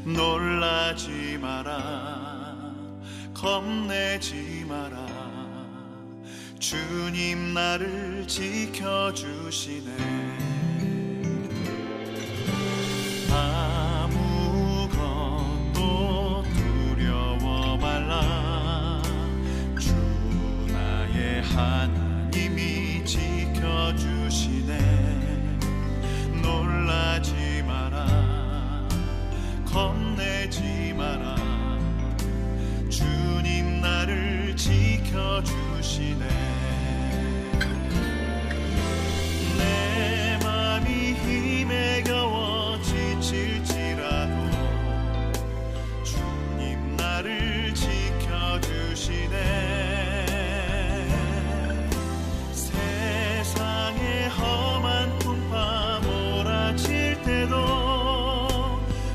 놀라지 마라, 겁내지 마라. 주님 나를 지켜주시네. 아무것도 두려워 말라. 주 나의 하나님이 지켜주시네. 놀라지 마라, 겁내지 마라. 주님 나를 지켜주시네. 내 맘이 힘에 겨워 지칠지라도 주님 나를 지켜주시네. 세상의 험한 풍파 몰아칠 때도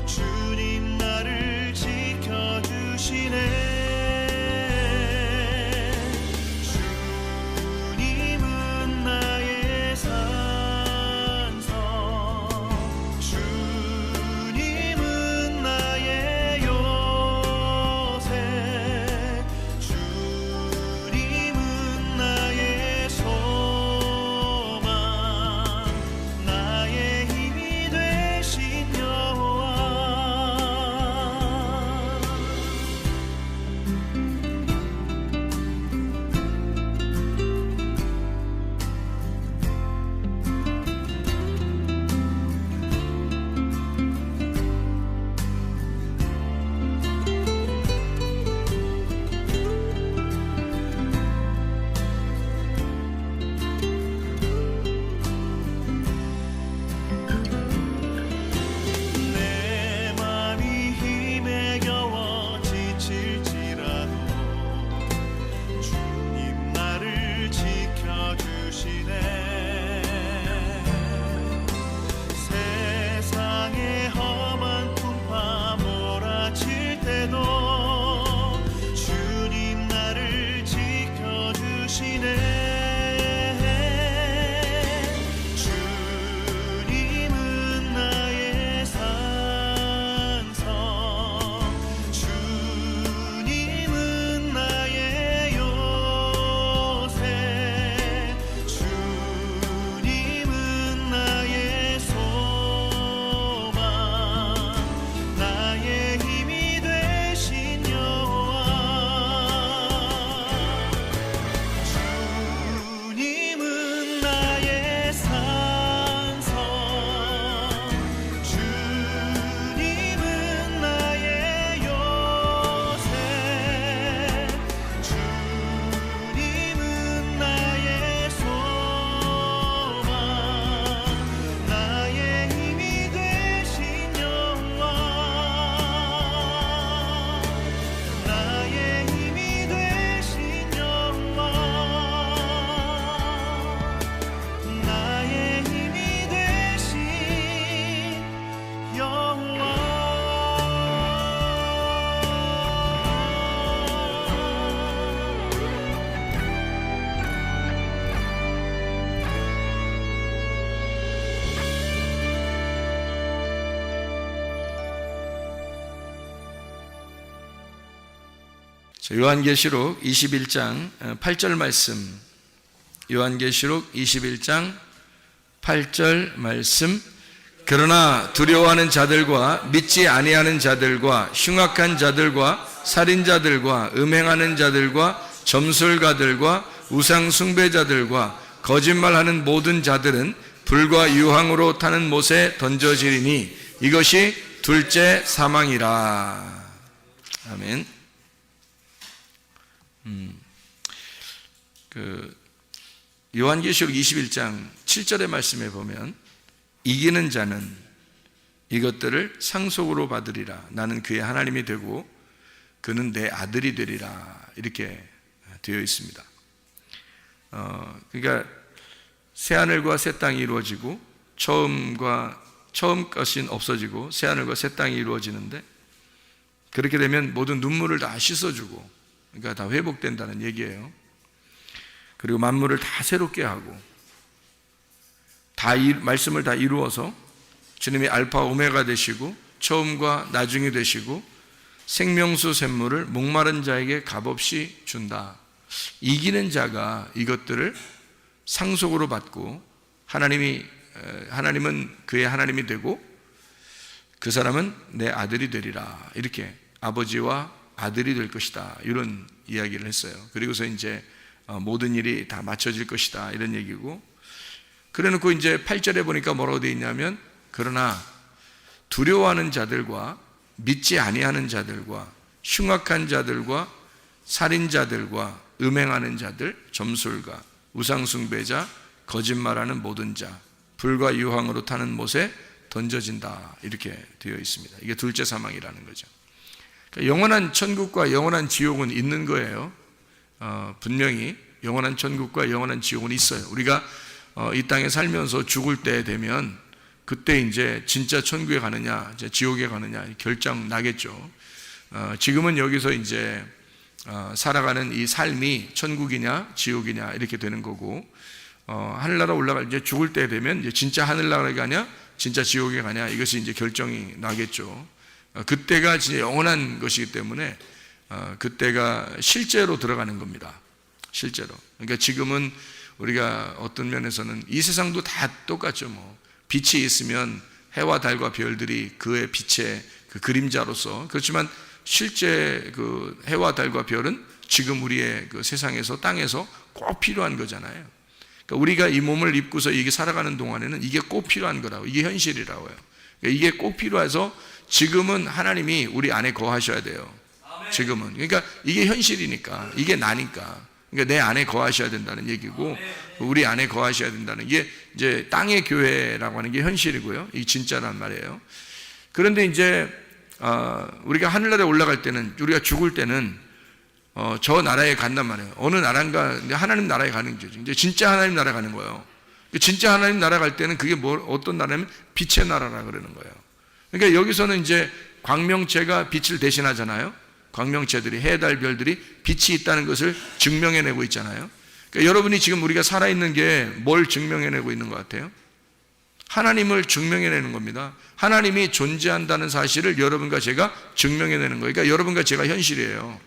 주님 나를 지켜주시네. 요한계시록 21장 8절 말씀, 요한계시록 21장 8절 말씀. 그러나 두려워하는 자들과 믿지 아니하는 자들과 흉악한 자들과 살인자들과 음행하는 자들과 점술가들과 우상 숭배자들과 거짓말하는 모든 자들은 불과 유황으로 타는 못에 던져지리니 이것이 둘째 사망이라. 아멘. 요한계시록 21장 7절의 말씀에 보면 이기는 자는 이것들을 상속으로 받으리라. 나는 그의 하나님이 되고 그는 내 아들이 되리라. 이렇게 되어 있습니다. 그러니까 새하늘과 새 땅이 이루어지고 처음 것이 없어지고 새하늘과 새 땅이 이루어지는데, 그렇게 되면 모든 눈물을 다 씻어주고, 그러니까 다 회복된다는 얘기예요. 그리고 만물을 다 새롭게 하고 말씀을 다 이루어서 주님이 알파 오메가 되시고 처음과 나중이 되시고 생명수 샘물을 목마른 자에게 값없이 준다. 이기는 자가 이것들을 상속으로 받고 하나님은 그의 하나님이 되고 그 사람은 내 아들이 되리라. 이렇게 아버지와 아들이 될 것이다. 이런 이야기를 했어요. 그리고서 이제 모든 일이 다 맞춰질 것이다. 이런 얘기고, 그래 놓고 이제 8절에 보니까 뭐라고 되어 있냐면, 그러나 두려워하는 자들과 믿지 아니하는 자들과 흉악한 자들과 살인자들과 음행하는 자들, 점술가, 우상숭배자, 거짓말하는 모든 자, 불과 유황으로 타는 못에 던져진다. 이렇게 되어 있습니다. 이게 둘째 사망이라는 거죠. 그러니까 영원한 천국과 영원한 지옥은 있는 거예요. 분명히 영원한 천국과 영원한 지옥은 있어요. 우리가 이 땅에 살면서 죽을 때 되면 그때 이제 진짜 천국에 가느냐, 이제 지옥에 가느냐 결정 나겠죠. 지금은 여기서 이제 살아가는 이 삶이 천국이냐 지옥이냐 이렇게 되는 거고, 하늘나라 올라갈 이제 죽을 때 되면 이제 진짜 하늘나라에 가냐, 진짜 지옥에 가냐, 이것이 이제 결정이 나겠죠. 그때가 진짜 영원한 것이기 때문에 그때가 실제로 들어가는 겁니다. 실제로. 그러니까 지금은 우리가 어떤 면에서는 이 세상도 다 똑같죠. 뭐 빛이 있으면 해와 달과 별들이 그의 빛의 그 그림자로서, 그렇지만 실제 그 해와 달과 별은 지금 우리의 그 세상에서 땅에서 꼭 필요한 거잖아요. 그러니까 우리가 이 몸을 입고서 이게 살아가는 동안에는 이게 꼭 필요한 거라고, 이게 현실이라고요. 그러니까 이게 꼭 필요해서 지금은 하나님이 우리 안에 거하셔야 돼요. 지금은. 그러니까 이게 현실이니까, 이게 나니까. 그러니까 내 안에 거하셔야 된다는 얘기고, 우리 안에 거하셔야 된다는 게 이제 땅의 교회라고 하는 게 현실이고요. 이게 진짜란 말이에요. 그런데 이제 우리가 하늘나라에 올라갈 때는, 우리가 죽을 때는 저 나라에 간단 말이에요. 어느 나라인가, 하나님 나라에 가는 거죠. 이제 진짜 하나님 나라에 가는 거예요. 진짜 하나님 나라 갈 때는 그게 어떤 나라냐면 빛의 나라라 그러는 거예요. 그러니까 여기서는 이제 광명체가 빛을 대신하잖아요. 광명체들이, 해, 달, 별들이 빛이 있다는 것을 증명해내고 있잖아요. 그러니까 여러분이 지금 우리가 살아있는 게 뭘 증명해내고 있는 것 같아요? 하나님을 증명해내는 겁니다. 하나님이 존재한다는 사실을 여러분과 제가 증명해내는 거예요. 그러니까 여러분과 제가 현실이에요.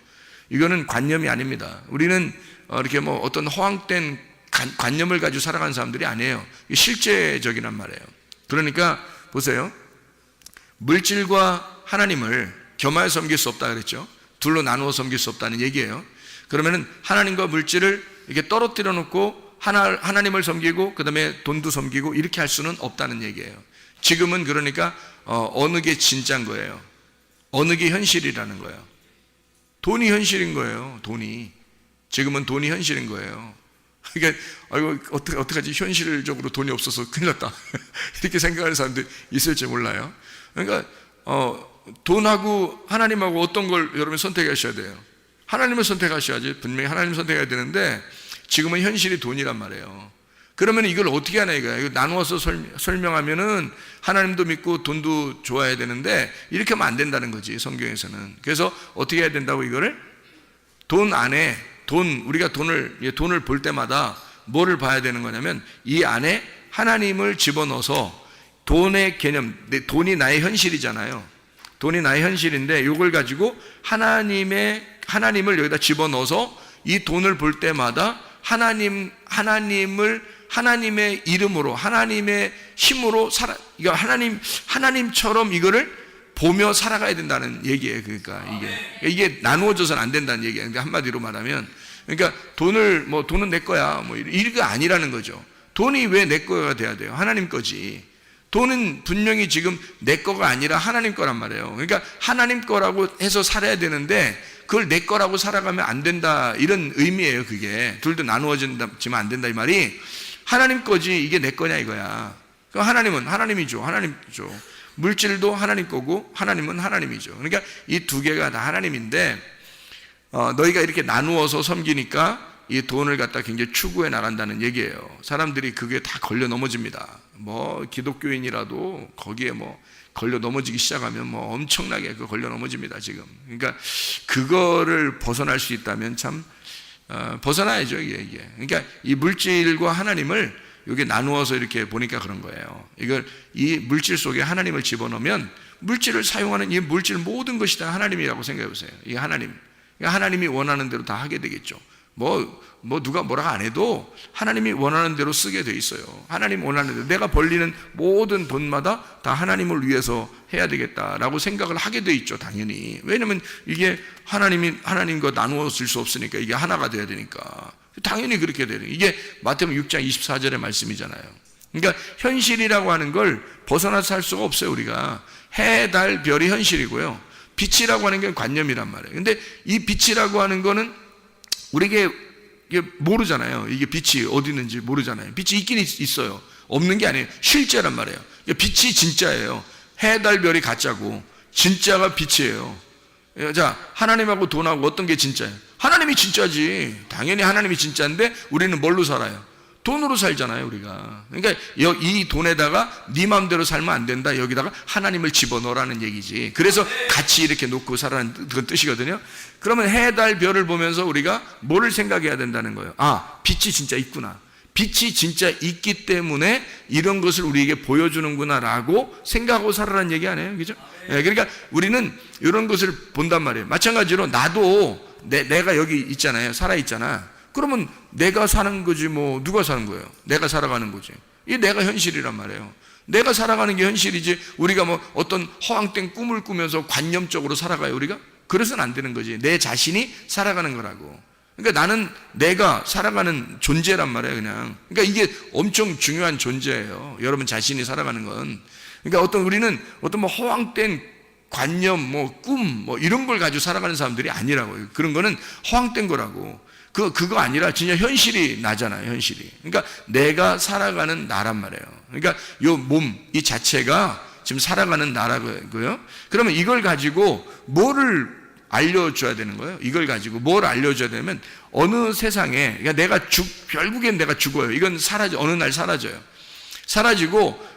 이거는 관념이 아닙니다. 우리는 이렇게 뭐 어떤 허황된 관념을 가지고 살아가는 사람들이 아니에요. 실제적이란 말이에요. 그러니까 보세요. 물질과 하나님을 겸하여 섬길 수 없다 그랬죠. 둘로 나누어 섬길 수 없다는 얘기예요. 그러면은 하나님과 물질을 이렇게 떨어뜨려 놓고 하나님을 섬기고 그 다음에 돈도 섬기고 이렇게 할 수는 없다는 얘기예요. 지금은 그러니까 어느 게 진짜인 거예요. 어느 게 현실이라는 거예요. 돈이 현실인 거예요. 돈이. 지금은 돈이 현실인 거예요. 그러니까 아이고 어떡하지, 현실적으로 돈이 없어서 큰일 났다 이렇게 생각하는 사람들이 있을지 몰라요. 그러니까 돈하고 하나님하고 어떤 걸 여러분 선택하셔야 돼요. 하나님을 선택하셔야지. 분명히 하나님을 선택해야 되는데 지금은 현실이 돈이란 말이에요. 그러면 이걸 어떻게 하나 이거야. 이거 나누어서 설명하면은 하나님도 믿고 돈도 좋아해야 되는데 이렇게 하면 안 된다는 거지, 성경에서는. 그래서 어떻게 해야 된다고, 이거를 돈 안에 우리가 돈을 볼 때마다 뭐를 봐야 되는 거냐면 이 안에 하나님을 집어넣어서, 돈의 개념, 돈이 나의 현실이잖아요. 돈이 나의 현실인데 이걸 가지고 하나님을 여기다 집어넣어서 이 돈을 볼 때마다 하나님의 이름으로, 하나님의 힘으로 이거 하나님처럼 이거를 보며 살아가야 된다는 얘기예요. 그러니까 이게 나누어져서는 안 된다는 얘기예요. 그러니까 한마디로 말하면, 그러니까 돈은 내 거야, 이게 아니라는 거죠. 돈이 왜 내 거가 돼야 돼요? 하나님 거지. 돈은 분명히 지금 내 거가 아니라 하나님 거란 말이에요. 그러니까 하나님 거라고 해서 살아야 되는데 그걸 내 거라고 살아가면 안 된다, 이런 의미예요. 그게 둘도 나누어지면 안 된다, 이 말이. 하나님 거지 이게 내 거냐 이거야. 하나님은 하나님이죠. 물질도 하나님 거고 하나님은 하나님이죠. 그러니까 이 두 개가 다 하나님인데 너희가 이렇게 나누어서 섬기니까 이 돈을 갖다 굉장히 추구해 나간다는 얘기예요. 사람들이 그게 다 걸려 넘어집니다. 기독교인이라도 거기에 걸려 넘어지기 시작하면 엄청나게 걸려 넘어집니다, 지금. 그러니까 그거를 벗어날 수 있다면 참 벗어나야죠, 이게. 그러니까 이 물질과 하나님을 여기 나누어서 이렇게 보니까 그런 거예요. 이걸 이 물질 속에 하나님을 집어넣으면 물질을 사용하는 이 물질 모든 것이 다 하나님이라고 생각해 보세요. 이게 하나님이 원하는 대로 다 하게 되겠죠. 누가 뭐라고 안 해도 하나님이 원하는 대로 쓰게 돼 있어요. 하나님 원하는 대로 내가 벌리는 모든 돈마다 다 하나님을 위해서 해야 되겠다라고 생각을 하게 돼 있죠. 당연히. 왜냐면 이게 하나님과 나누어질 수 없으니까 이게 하나가 돼야 되니까 당연히 그렇게 되는. 이게 마태복음 6장 24절의 말씀이잖아요. 그러니까 현실이라고 하는 걸 벗어나서 살 수가 없어요. 우리가 해, 달, 별이 현실이고요. 빛이라고 하는 게 관념이란 말이에요. 근데 이 빛이라고 하는 거는 우리에게 이게 모르잖아요. 이게 빛이 어디 있는지 모르잖아요. 빛이 있긴 있어요. 없는 게 아니에요. 실제란 말이에요. 빛이 진짜예요. 해, 달, 별이 가짜고 진짜가 빛이에요. 자, 하나님하고 돈하고 어떤 게 진짜예요? 하나님이 진짜지. 당연히 하나님이 진짜인데 우리는 뭘로 살아요? 돈으로 살잖아요, 우리가. 그러니까 이 돈에다가 네 마음대로 살면 안 된다. 여기다가 하나님을 집어넣으라는 얘기지. 그래서 같이 이렇게 놓고 살아라는 그런 뜻이거든요. 그러면 해, 달, 별을 보면서 우리가 뭐를 생각해야 된다는 거예요? 아, 빛이 진짜 있구나. 빛이 진짜 있기 때문에 이런 것을 우리에게 보여주는구나라고 생각하고 살아라는 얘기 아니에요? 그죠? 네, 그러니까 우리는 이런 것을 본단 말이에요. 마찬가지로 나도 내가 여기 있잖아요. 살아있잖아. 그러면 내가 사는 거지 누가 사는 거예요? 내가 살아가는 거지. 이게 내가 현실이란 말이에요. 내가 살아가는 게 현실이지 우리가 어떤 허황된 꿈을 꾸면서 관념적으로 살아가요 우리가? 그래서는 안 되는 거지. 내 자신이 살아가는 거라고. 그러니까 내가 살아가는 존재란 말이에요 그냥. 그러니까 이게 엄청 중요한 존재예요. 여러분 자신이 살아가는 건. 그러니까 우리는 어떤 허황된 관념, 꿈, 이런 걸 가지고 살아가는 사람들이 아니라고요. 그런 거는 허황된 거라고. 그거 아니라 진짜 현실이 나잖아요, 현실이. 그러니까 내가 살아가는 나란 말이에요. 그러니까 요 몸, 이 자체가 지금 살아가는 나라고요. 그러면 이걸 가지고 뭐를 알려줘야 되는 거예요? 이걸 가지고 뭘 알려줘야 되면 어느 세상에, 그러니까 결국엔 내가 죽어요. 이건 어느 날 사라져요. 사라지고,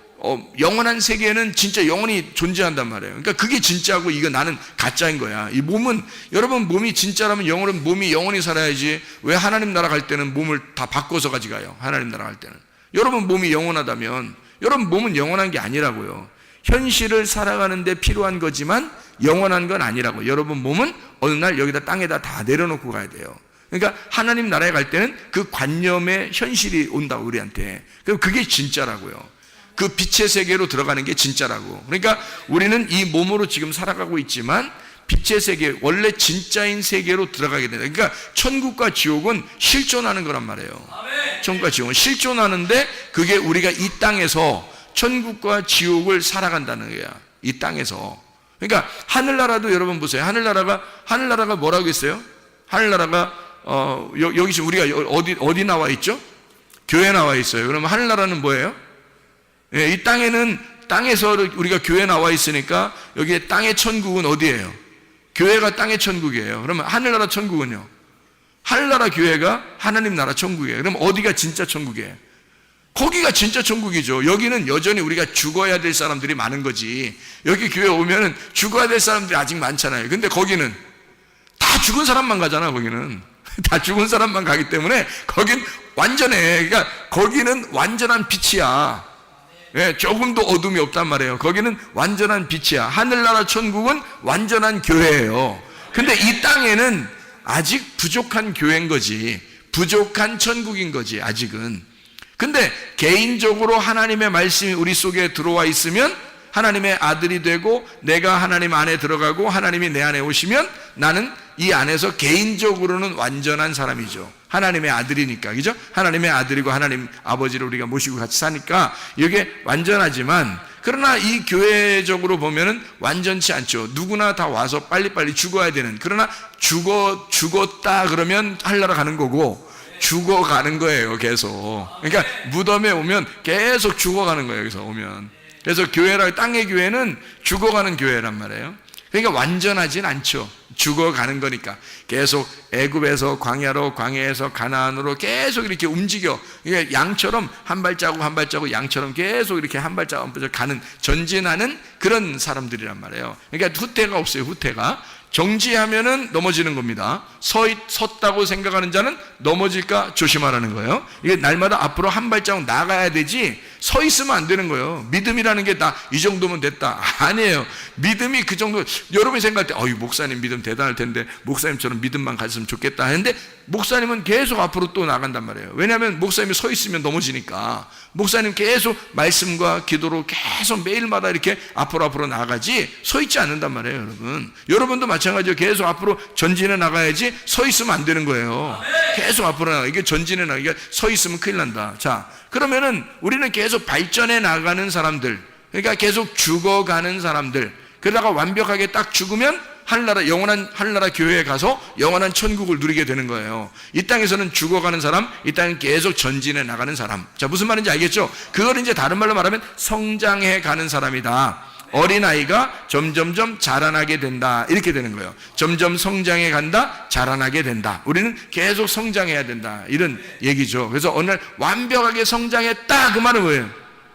영원한 세계에는 진짜 영원히 존재한단 말이에요. 그러니까 그게 진짜고 이거 나는 가짜인 거야. 이 몸은, 여러분 몸이 진짜라면 몸이 영원히 살아야지. 왜 하나님 나라 갈 때는 몸을 다 바꿔서 가져가요? 하나님 나라 갈 때는. 여러분 몸이 영원하다면 여러분 몸은 영원한 게 아니라고요. 현실을 살아가는 데 필요한 거지만 영원한 건 아니라고. 여러분 몸은 어느 날 여기다 땅에다 다 내려놓고 가야 돼요. 그러니까 하나님 나라에 갈 때는 그 관념의 현실이 온다고 우리한테. 그게 진짜라고요. 그 빛의 세계로 들어가는 게 진짜라고. 그러니까 우리는 이 몸으로 지금 살아가고 있지만 빛의 세계, 원래 진짜인 세계로 들어가게 된다. 그러니까 천국과 지옥은 실존하는 거란 말이에요. 천국과 지옥은 실존하는데 그게 우리가 이 땅에서 천국과 지옥을 살아간다는 거야. 이 땅에서. 그러니까 하늘나라도 여러분 보세요. 하늘나라가 뭐라고 했어요? 하늘나라가 여기 지금 우리가 어디 나와 있죠? 교회 나와 있어요. 그러면 하늘나라는 뭐예요? 예, 이 땅에서 우리가 교회 나와 있으니까 여기에 땅의 천국은 어디예요? 교회가 땅의 천국이에요. 그러면 하늘나라 천국은요? 하늘나라 교회가 하나님 나라 천국이에요. 그럼 어디가 진짜 천국이에요? 거기가 진짜 천국이죠. 여기는 여전히 우리가 죽어야 될 사람들이 많은 거지. 여기 교회 오면은 죽어야 될 사람들이 아직 많잖아요. 근데 거기는 다 죽은 사람만 가잖아. 거기는 다 죽은 사람만 가기 때문에 거긴 완전해. 그러니까 거기는 완전한 빛이야. 예, 조금도 어둠이 없단 말이에요. 거기는 완전한 빛이야. 하늘나라 천국은 완전한 교회예요. 근데 이 땅에는 아직 부족한 교회인 거지. 부족한 천국인 거지, 아직은. 근데 개인적으로 하나님의 말씀이 우리 속에 들어와 있으면 하나님의 아들이 되고 내가 하나님 안에 들어가고 하나님이 내 안에 오시면 나는 이 안에서 개인적으로는 완전한 사람이죠. 하나님의 아들이니까, 그죠? 하나님의 아들이고 하나님 아버지를 우리가 모시고 같이 사니까 이게 완전하지만, 그러나 이 교회적으로 보면은 완전치 않죠. 누구나 다 와서 빨리빨리 죽어야 되는. 그러나 죽었다 그러면 하늘나라 가는 거고 죽어가는 거예요, 계속. 그러니까 무덤에 오면 계속 죽어가는 거예요, 여기서 오면. 그래서 땅의 교회는 죽어가는 교회란 말이에요. 그러니까 완전하진 않죠. 죽어가는 거니까. 계속 애굽에서 광야로, 광야에서 가나안으로 계속 이렇게 움직여. 이게 양처럼 한 발자국 한 발자국 양처럼 계속 이렇게 한 발자국 한 발자국 가는, 전진하는 그런 사람들이란 말이에요. 그러니까 후퇴가 없어요, 후퇴가. 정지하면은 넘어지는 겁니다. 섰다고 생각하는 자는 넘어질까 조심하라는 거예요. 이게 날마다 앞으로 한 발자국 나가야 되지 서 있으면 안 되는 거예요. 믿음이라는 게 다 이 정도면 됐다. 아니에요. 믿음이 그 정도, 여러분이 생각할 때 목사님 믿음 대단할 텐데 목사님처럼 믿음만 가졌으면 좋겠다 하는데 목사님은 계속 앞으로 또 나간단 말이에요. 왜냐하면 목사님이 서 있으면 넘어지니까. 목사님 계속 말씀과 기도로 계속 매일마다 이렇게 앞으로 나가지 서 있지 않는단 말이에요. 여러분도 마찬가지로 계속 앞으로 전진해 나가야지 서 있으면 안 되는 거예요. 계속 앞으로 나가. 이게 전진해 나가. 이게 서 있으면 큰일 난다. 자, 그러면은 우리는 계속 발전해 나가는 사람들, 그러니까 계속 죽어가는 사람들, 그러다가 완벽하게 딱 죽으면 하늘나라, 영원한 하늘나라 교회에 가서 영원한 천국을 누리게 되는 거예요. 이 땅에서는 죽어가는 사람, 이 땅은 계속 전진해 나가는 사람. 자, 무슨 말인지 알겠죠? 그걸 이제 다른 말로 말하면 성장해 가는 사람이다. 어린아이가 점점점 자라나게 된다. 이렇게 되는 거예요. 점점 성장해 간다, 자라나게 된다. 우리는 계속 성장해야 된다. 이런 얘기죠. 그래서 어느 날 완벽하게 성장했다. 그 말은 뭐예요?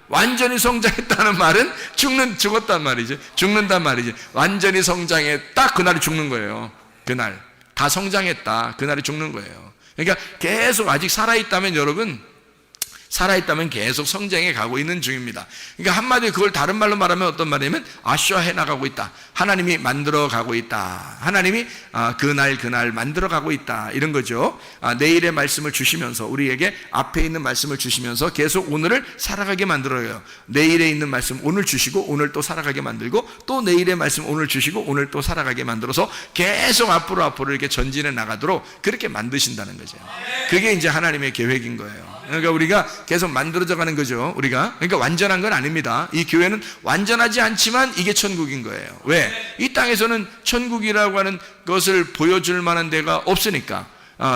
완전히 성장했다는 말은 죽었단 말이지. 죽는단 말이지. 완전히 성장했다. 그날이 죽는 거예요. 그날. 다 성장했다. 그날이 죽는 거예요. 그러니까 계속 아직 살아있다면 여러분, 살아있다면 계속 성장해 가고 있는 중입니다. 그러니까 한마디로 그걸 다른 말로 말하면 어떤 말이냐면 아쉬워해 나가고 있다. 하나님이 만들어 가고 있다. 하나님이 그날 만들어 가고 있다. 이런 거죠. 내일의 말씀을 주시면서 우리에게 앞에 있는 말씀을 주시면서 계속 오늘을 살아가게 만들어요. 내일에 있는 말씀 오늘 주시고 오늘 또 살아가게 만들고 또 내일의 말씀 오늘 주시고 오늘 또 살아가게 만들어서 계속 앞으로 이렇게 전진해 나가도록 그렇게 만드신다는 거죠. 그게 이제 하나님의 계획인 거예요. 그러니까 우리가 계속 만들어져 가는 거죠. 그러니까 완전한 건 아닙니다. 이 교회는 완전하지 않지만 이게 천국인 거예요. 왜? 이 땅에서는 천국이라고 하는 것을 보여줄 만한 데가 없으니까.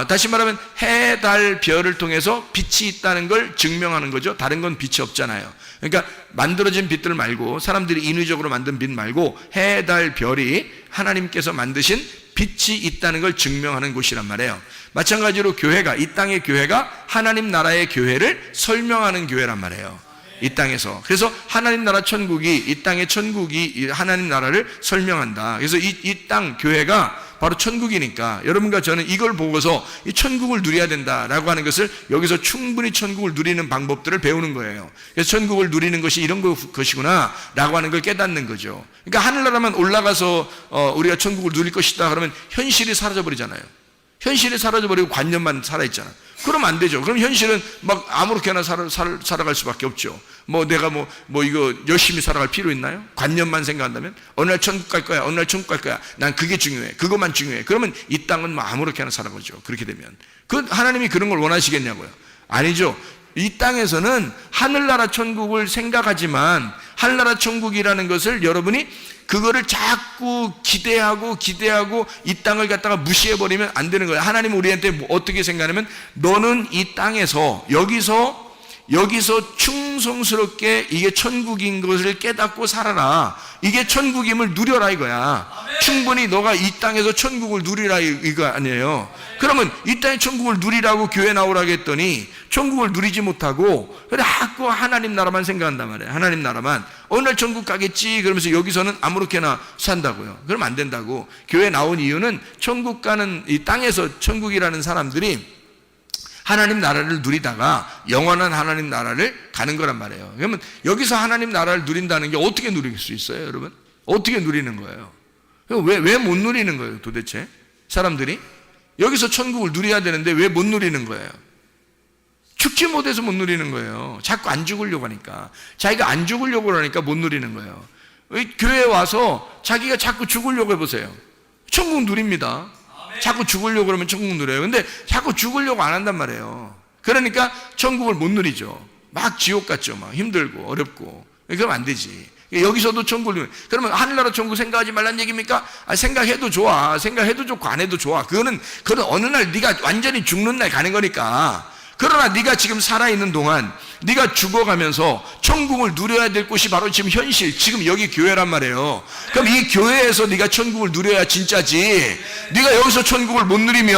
다시 말하면 해, 달, 별을 통해서 빛이 있다는 걸 증명하는 거죠. 다른 건 빛이 없잖아요. 그러니까 만들어진 빛들 말고, 사람들이 인위적으로 만든 빛 말고 해, 달, 별이 하나님께서 만드신 빛이 있다는 걸 증명하는 곳이란 말이에요. 마찬가지로 교회가, 이 땅의 교회가 하나님 나라의 교회를 설명하는 교회란 말이에요. 이 땅에서. 그래서 하나님 나라 천국이, 이 땅의 천국이 하나님 나라를 설명한다. 그래서 이 땅 교회가 바로 천국이니까 여러분과 저는 이걸 보고서 이 천국을 누려야 된다라고 하는 것을 여기서 충분히 천국을 누리는 방법들을 배우는 거예요. 그래서 천국을 누리는 것이 이런 것이구나 라고 하는 걸 깨닫는 거죠. 그러니까 하늘나라만 올라가서 우리가 천국을 누릴 것이다 그러면 현실이 사라져버리잖아요. 현실이 사라져버리고 관념만 살아있잖아. 그러면 안 되죠. 그럼 현실은 막 아무렇게나 살아갈 수밖에 없죠. 내가 이거 열심히 살아갈 필요 있나요? 관념만 생각한다면? 어느 날 천국 갈 거야. 어느 날 천국 갈 거야. 난 그게 중요해. 그것만 중요해. 그러면 이 땅은 아무렇게나 살아가죠. 그렇게 되면. 하나님이 그런 걸 원하시겠냐고요? 아니죠. 이 땅에서는 하늘나라 천국을 생각하지만 하늘나라 천국이라는 것을 여러분이 그거를 자꾸 기대하고 이 땅을 갖다가 무시해버리면 안 되는 거예요. 하나님은 우리한테 어떻게 생각하냐면 너는 이 땅에서 여기서 충성스럽게 이게 천국인 것을 깨닫고 살아라. 이게 천국임을 누려라 이거야. 충분히 너가 이 땅에서 천국을 누리라 이거 아니에요. 그러면 이 땅의 천국을 누리라고 교회 나오라고 했더니 천국을 누리지 못하고 자꾸 하나님 나라만 생각한단 말이에요. 하나님 나라만. 어느 날 천국 가겠지 그러면서 여기서는 아무렇게나 산다고요. 그러면 안 된다고. 교회 나온 이유는 천국 가는 이 땅에서 천국이라는 사람들이 하나님 나라를 누리다가 영원한 하나님 나라를 가는 거란 말이에요. 그러면 여기서 하나님 나라를 누린다는 게 어떻게 누릴 수 있어요, 여러분? 어떻게 누리는 거예요? 왜 못 누리는 거예요, 도대체? 사람들이? 여기서 천국을 누려야 되는데 왜 못 누리는 거예요? 죽지 못해서 못 누리는 거예요. 자꾸 안 죽으려고 하니까. 자기가 안 죽으려고 하니까 못 누리는 거예요. 교회에 와서 자기가 자꾸 죽으려고 해보세요. 천국 누립니다. 자꾸 죽으려고 그러면 천국 누려요. 근데 자꾸 죽으려고 안 한단 말이에요. 그러니까 천국을 못 누리죠. 막 지옥 같죠. 막 힘들고 어렵고. 그러면 안 되지. 여기서도 천국을 누려. 그러면 하늘나라 천국 생각하지 말란 얘기입니까? 생각해도 좋아. 생각해도 좋고 안 해도 좋아. 그거는 어느 날 네가 완전히 죽는 날 가는 거니까. 그러나 네가 지금 살아있는 동안 네가 죽어가면서 천국을 누려야 될 곳이 바로 지금 현실, 지금 여기 교회란 말이에요. 그럼 이 교회에서 네가 천국을 누려야 진짜지. 네가 여기서 천국을 못 누리면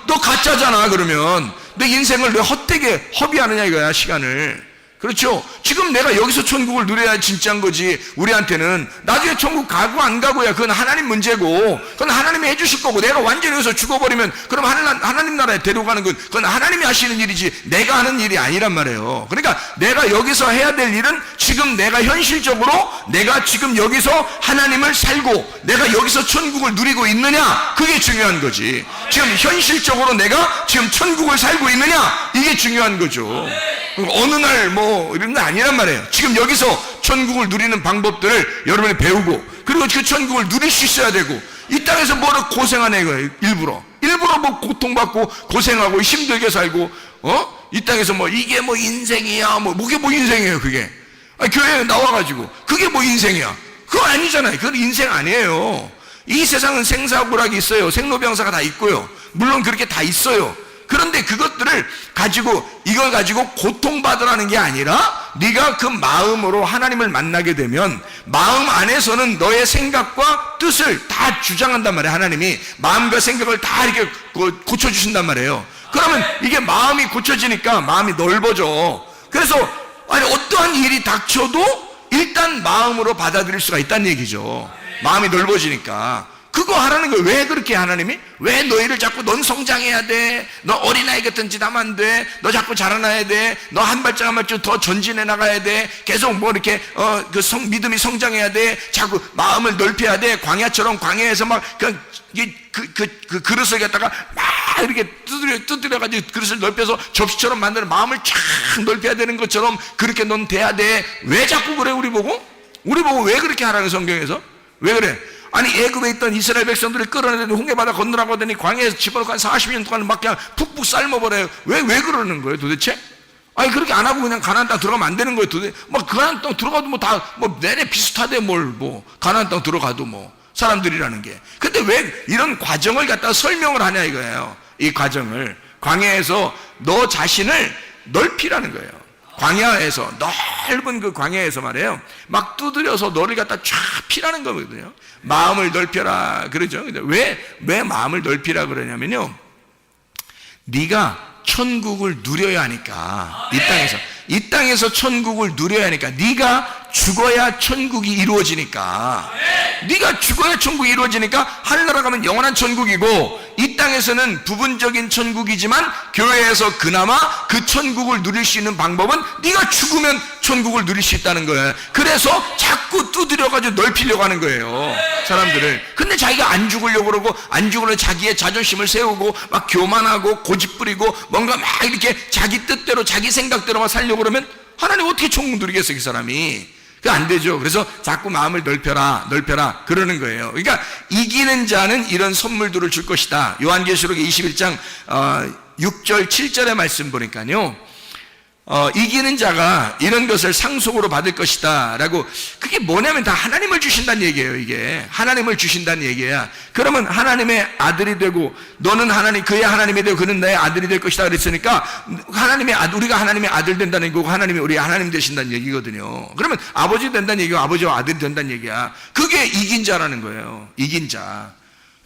너 가짜잖아. 그러면 내 인생을 왜 헛되게 허비하느냐 이거야. 시간을. 그렇죠? 지금 내가 여기서 천국을 누려야 진짜인 거지. 우리한테는 나중에 천국 가고 안 가고야 그건 하나님 문제고, 그건 하나님이 해주실 거고, 내가 완전히 여기서 죽어버리면 그럼 하나님 나라에 데려가는 건 그건 하나님이 하시는 일이지 내가 하는 일이 아니란 말이에요. 그러니까 내가 여기서 해야 될 일은 지금 내가 현실적으로 내가 지금 여기서 하나님을 살고 내가 여기서 천국을 누리고 있느냐, 그게 중요한 거지. 지금 현실적으로 내가 지금 천국을 살고 있느냐, 이게 중요한 거죠. 어느 날 뭐 이런 거 아니란 말이에요. 지금 여기서 천국을 누리는 방법들을 여러분이 배우고, 그리고 그 천국을 누릴 수 있어야 되고, 이 땅에서 뭐를 고생하네 이거예요. 일부러 뭐 고통받고 고생하고 힘들게 살고, 이 땅에서 뭐 이게 뭐 인생이야, 그게 뭐 인생이에요 그게. 교회에 나와가지고 그게 뭐 인생이야, 그거 아니잖아요. 그건 인생 아니에요. 이 세상은 생사고락이 있어요. 생로병사가 다 있고요. 물론 그렇게 다 있어요. 그런데 그것들을 가지고, 이걸 가지고 고통받으라는 게 아니라 네가 그 마음으로 하나님을 만나게 되면 마음 안에서는 너의 생각과 뜻을 다 주장한단 말이에요. 하나님이 마음과 생각을 다 이렇게 고쳐주신단 말이에요. 그러면 이게 마음이 고쳐지니까 마음이 넓어져. 그래서 어떠한 일이 닥쳐도 일단 마음으로 받아들일 수가 있다는 얘기죠. 마음이 넓어지니까. 그거 하라는 거예요. 왜 그렇게 하나님이? 왜 너희를 자꾸 넌 성장해야 돼, 너 어린아이 같은 짓 하면 안 돼, 너 자꾸 자라나야 돼, 너 한 발짝 한 발짝 더 전진해 나가야 돼, 계속 뭐 이렇게 믿음이 성장해야 돼, 자꾸 마음을 넓혀야 돼, 광야처럼 광야에서 막 그 그릇을 갖다가 막 이렇게 두드려가지고 그릇을 넓혀서 접시처럼 만드는, 마음을 쫙 넓혀야 되는 것처럼 그렇게 넌 돼야 돼. 왜 자꾸 그래? 우리 보고 왜 그렇게 하라는, 성경에서 왜 그래? 아니 애굽에 있던 이스라엘 백성들을 끌어내더니 홍해바다 건너라고 하더니 광야에서 집어넣고 한 40년 동안 막 그냥 푹푹 삶아버려요. 왜 그러는 거예요 도대체? 아니 그렇게 안 하고 그냥 가나안 땅 들어가면 안 되는 거예요 도대체. 뭐 가나안 땅 들어가도 뭐 다 뭐 내내 비슷하대, 가나안 땅 들어가도 사람들이라는 게. 근데 왜 이런 과정을 갖다가 설명을 하냐 이거예요. 이 과정을 광야에서 너 자신을 넓히라는 거예요. 광야에서, 넓은 그 광야에서 말이에요, 막 두드려서 너를 갖다 쫙 피라는 거거든요. 마음을 넓혀라 그러죠. 왜 마음을 넓히라 그러냐면요, 네가 천국을 누려야 하니까. 이 땅에서 천국을 누려야 하니까. 네가 죽어야 천국이 이루어지니까. 네가 죽어야 천국이 이루어지니까. 하늘나라 가면 영원한 천국이고, 이 땅에서는 부분적인 천국이지만 교회에서 그나마 그 천국을 누릴 수 있는 방법은 네가 죽으면 천국을 누릴 수 있다는 거예요. 그래서 자꾸 두드려가지고 넓히려고 하는 거예요, 사람들을. 근데 자기가 안 죽으려고 그러고, 안 죽으려고 자기의 자존심을 세우고 막 교만하고 고집 부리고 뭔가 막 이렇게 자기 뜻대로 자기 생각대로만 살려고 그러면 하나님 어떻게 천국 누리겠어요, 그 사람이. 그 안 되죠. 그래서 자꾸 마음을 넓혀라 그러는 거예요. 그러니까 이기는 자는 이런 선물들을 줄 것이다. 요한계시록 21장 6절 7절의 말씀 보니까요, 이기는 자가 이런 것을 상속으로 받을 것이다 라고. 그게 뭐냐면 다 하나님을 주신다는 얘기예요. 이게 하나님을 주신다는 얘기야. 그러면 하나님의 아들이 되고, 너는 그의 하나님이 되고 그는 나의 아들이 될 것이다 그랬으니까 우리가 하나님의 아들 된다는 거고, 하나님이 우리 하나님 되신다는 얘기거든요. 그러면 아버지 된다는 얘기고 아버지와 아들이 된다는 얘기야. 그게 이긴 자라는 거예요. 이긴 자.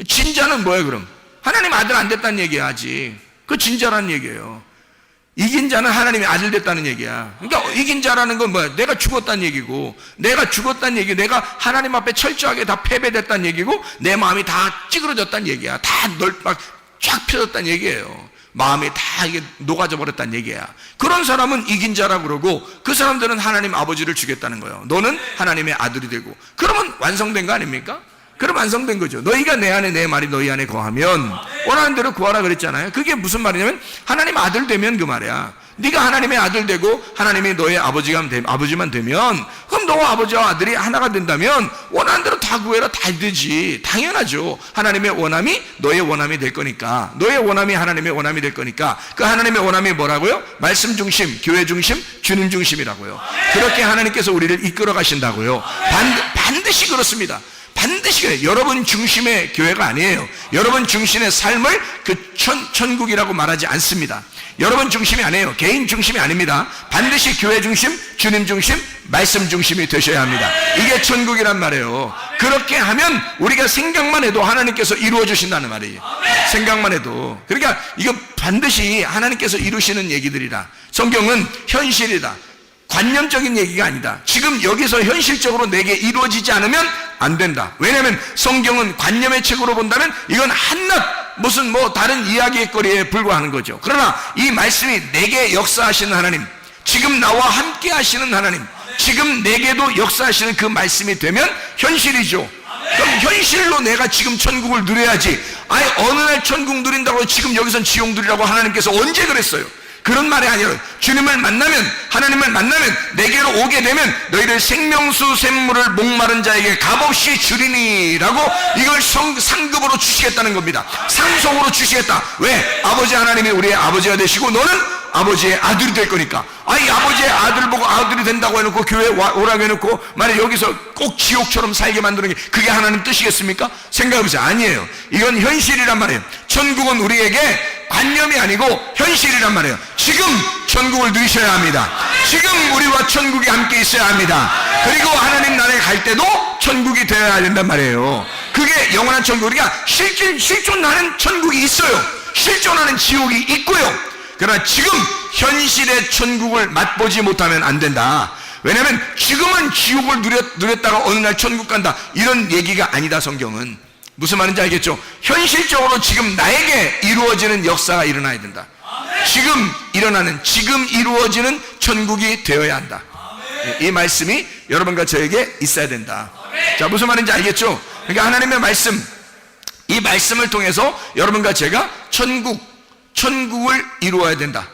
진 자는 뭐예요 그럼? 하나님 아들 안 됐다는 얘기야 아직. 그 진 자라는 얘기예요. 이긴 자는 하나님의 아들 됐다는 얘기야. 그러니까 이긴 자라는 건 뭐야? 내가 죽었다는 얘기고, 내가 내가 하나님 앞에 철저하게 다 패배됐다는 얘기고, 내 마음이 다 찌그러졌다는 얘기야. 다 막 쫙 펴졌다는 얘기예요. 마음이 다 이게 녹아져 버렸다는 얘기야. 그런 사람은 이긴 자라고 그러고, 그 사람들은 하나님 아버지를 주겠다는 거예요. 너는 하나님의 아들이 되고. 그러면 완성된 거 아닙니까? 그럼 완성된 거죠. 너희가 내 안에, 내 말이 너희 안에 거하면 원하는 대로 구하라 그랬잖아요. 그게 무슨 말이냐면 하나님 아들 되면 그 말이야. 네가 하나님의 아들 되고 하나님이 너의 아버지만 되면, 그럼 너와 아버지와 아들이 하나가 된다면 원하는 대로 다 구해라, 다 되지. 당연하죠. 하나님의 원함이 너의 원함이 될 거니까. 너의 원함이 하나님의 원함이 될 거니까. 그 하나님의 원함이 뭐라고요? 말씀 중심, 교회 중심, 주님 중심이라고요. 그렇게 하나님께서 우리를 이끌어 가신다고요. 반드시 그렇습니다. 반드시 그래요. 여러분 중심의 교회가 아니에요. 여러분 중심의 삶을 천국이라고 말하지 않습니다. 여러분 중심이 아니에요. 개인 중심이 아닙니다. 반드시 교회 중심, 주님 중심, 말씀 중심이 되셔야 합니다. 이게 천국이란 말이에요. 그렇게 하면 우리가 생각만 해도 하나님께서 이루어 주신다는 말이에요. 생각만 해도. 그러니까 이거 반드시 하나님께서 이루시는 얘기들이라. 성경은 현실이다. 관념적인 얘기가 아니다. 지금 여기서 현실적으로 내게 이루어지지 않으면 안 된다. 왜냐하면 성경은 관념의 책으로 본다면 이건 한낱 무슨 다른 이야기의 거리에 불과하는 거죠. 그러나 이 말씀이 내게 역사하시는 하나님, 지금 나와 함께 하시는 하나님, 지금 내게도 역사하시는 그 말씀이 되면 현실이죠. 그럼 현실로 내가 지금 천국을 누려야지. 아예 어느 날 천국 누린다고 지금 여기선 지옥 누리라고 하나님께서 언제 그랬어요? 그런 말이 아니라 주님을 만나면, 하나님을 만나면, 내게로 오게 되면 너희를 생명수 샘물을 목마른 자에게 값없이 주리니라고 이걸 상급으로 주시겠다는 겁니다. 상속으로 주시겠다. 왜? 아버지 하나님이 우리의 아버지가 되시고 너는 아버지의 아들이 될 거니까. 아이 아버지의 아들 보고 아들이 된다고 해놓고 교회 오라고 해놓고 만약 여기서 꼭 지옥처럼 살게 만드는 게 그게 하나님 뜻이겠습니까? 생각해보세요. 아니에요. 이건 현실이란 말이에요. 천국은 우리에게 관념이 아니고 현실이란 말이에요. 지금 천국을 누리셔야 합니다. 지금 우리와 천국이 함께 있어야 합니다. 그리고 하나님 나라에 갈 때도 천국이 되어야 된단 말이에요. 그게 영원한 천국. 우리가 실존하는 천국이 있어요. 실존하는 지옥이 있고요. 그러나 지금 현실의 천국을 맛보지 못하면 안 된다. 왜냐하면 지금은 지옥을 누렸다가 어느 날 천국 간다, 이런 얘기가 아니다. 성경은 무슨 말인지 알겠죠? 현실적으로 지금 나에게 이루어지는 역사가 일어나야 된다. 지금 이루어지는 천국이 되어야 한다. 이 말씀이 여러분과 저에게 있어야 된다. 자, 무슨 말인지 알겠죠? 그러니까 하나님의 말씀, 이 말씀을 통해서 여러분과 제가 천국을 이루어야 된다.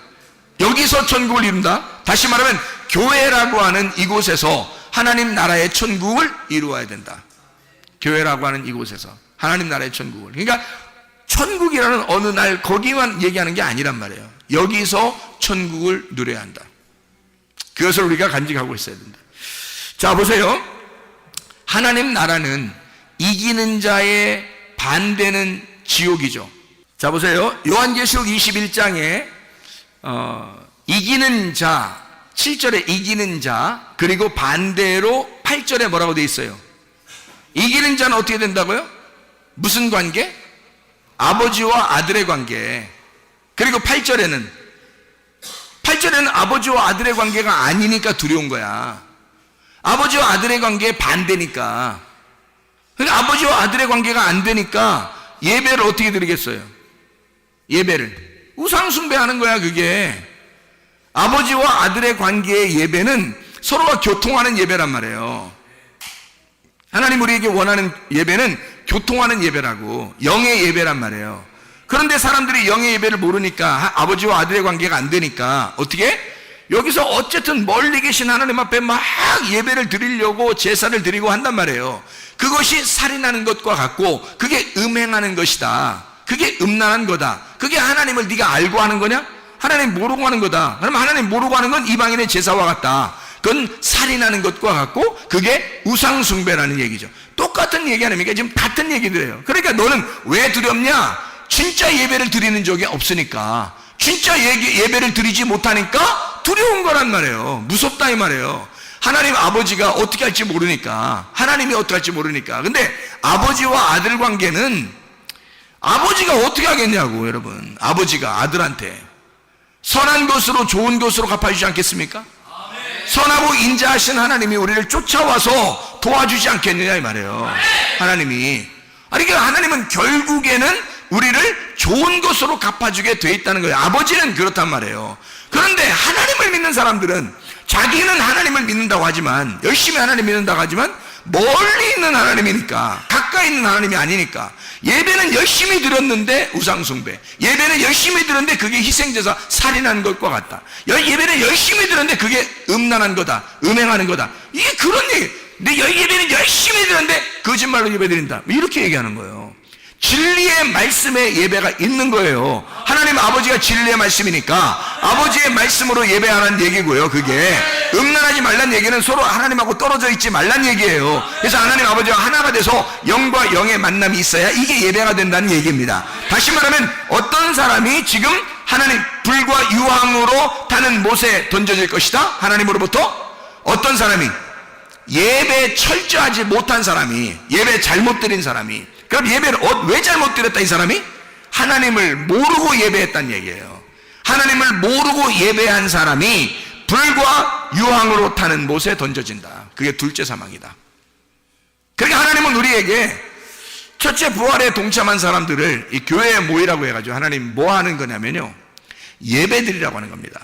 여기서 천국을 이룬다. 다시 말하면 교회라고 하는 이곳에서 하나님 나라의 천국을 이루어야 된다. 교회라고 하는 이곳에서 하나님 나라의 천국을. 그러니까 천국이라는 어느 날 거기만 얘기하는 게 아니란 말이에요. 여기서 천국을 누려야 한다. 그것을 우리가 간직하고 있어야 된다. 자, 보세요. 하나님 나라는 이기는 자의 반대는 지옥이죠. 자, 보세요. 요한계시록 21장에 이기는 자, 7절에 이기는 자, 그리고 반대로 8절에 뭐라고 되어 있어요? 이기는 자는 어떻게 된다고요? 무슨 관계? 아버지와 아들의 관계. 그리고 8절에는 아버지와 아들의 관계가 아니니까 두려운 거야. 아버지와 아들의 관계의 반대니까. 그러니까 아버지와 아들의 관계가 안 되니까 예배를 어떻게 드리겠어요? 예배를 우상숭배하는 거야. 그게 아버지와 아들의 관계의 예배는 서로가 교통하는 예배란 말이에요. 하나님 우리에게 원하는 예배는 교통하는 예배라고, 영의 예배란 말이에요. 그런데 사람들이 영의 예배를 모르니까, 아버지와 아들의 관계가 안 되니까 어떻게? 여기서 어쨌든 멀리 계신 하나님 앞에 막 예배를 드리려고 제사를 드리고 한단 말이에요. 그것이 살인하는 것과 같고 그게 음행하는 것이다. 그게 음란한 거다. 그게 하나님을 네가 알고 하는 거냐? 하나님 모르고 하는 거다. 그러면 하나님 모르고 하는 건 이방인의 제사와 같다. 그건 살인하는 것과 같고 그게 우상숭배라는 얘기죠. 똑같은 얘기 아닙니까? 지금 같은 얘기들이에요. 그러니까 너는 왜 두렵냐? 진짜 예배를 드리는 적이 없으니까, 진짜 예배를 드리지 못하니까 두려운 거란 말이에요. 무섭다 이 말이에요. 하나님 아버지가 어떻게 할지 모르니까, 하나님이 어떻게 할지 모르니까. 근데 아버지와 아들 관계는 아버지가 어떻게 하겠냐고. 여러분, 아버지가 아들한테 선한 것으로 좋은 것으로 갚아주지 않겠습니까? 선하고 인자하신 하나님이 우리를 쫓아와서 도와주지 않겠느냐 이 말이에요. 하나님이. 그러니까 하나님은 결국에는 우리를 좋은 것으로 갚아주게 돼 있다는 거예요. 아버지는 그렇단 말이에요. 그런데 하나님을 믿는 사람들은 자기는 하나님을 믿는다고 하지만, 열심히 하나님 믿는다고 하지만 멀리 있는 하나님이니까, 가까이 있는 하나님이 아니니까, 예배는 열심히 드렸는데 우상숭배, 예배는 열심히 드렸는데 그게 희생제사 살인하는 것과 같다, 예배는 열심히 드렸는데 그게 음란한 거다, 음행하는 거다, 이게 그런 얘기. 내 예배는 열심히 드렸는데 거짓말로 예배 드린다, 이렇게 얘기하는 거예요. 진리의 말씀에 예배가 있는 거예요. 하나님 아버지가 진리의 말씀이니까 아버지의 말씀으로 예배하라는 얘기고요. 그게 음란하지 말란 얘기는 서로 하나님하고 떨어져 있지 말란 얘기예요. 그래서 하나님 아버지와 하나가 돼서 영과 영의 만남이 있어야 이게 예배가 된다는 얘기입니다. 다시 말하면 어떤 사람이 지금 하나님 불과 유황으로 타는 못에 던져질 것이다, 하나님으로부터. 어떤 사람이 예배 철저하지 못한 사람이, 예배 잘못 드린 사람이, 그럼 예배를 왜 잘못 드렸다 이 사람이? 하나님을 모르고 예배했다는 얘기예요. 하나님을 모르고 예배한 사람이 불과 유황으로 타는 못에 던져진다. 그게 둘째 사망이다. 그러니까 하나님은 우리에게 첫째 부활에 동참한 사람들을 이 교회에 모이라고 해가지고 하나님 뭐 하는 거냐면요, 예배드리라고 하는 겁니다.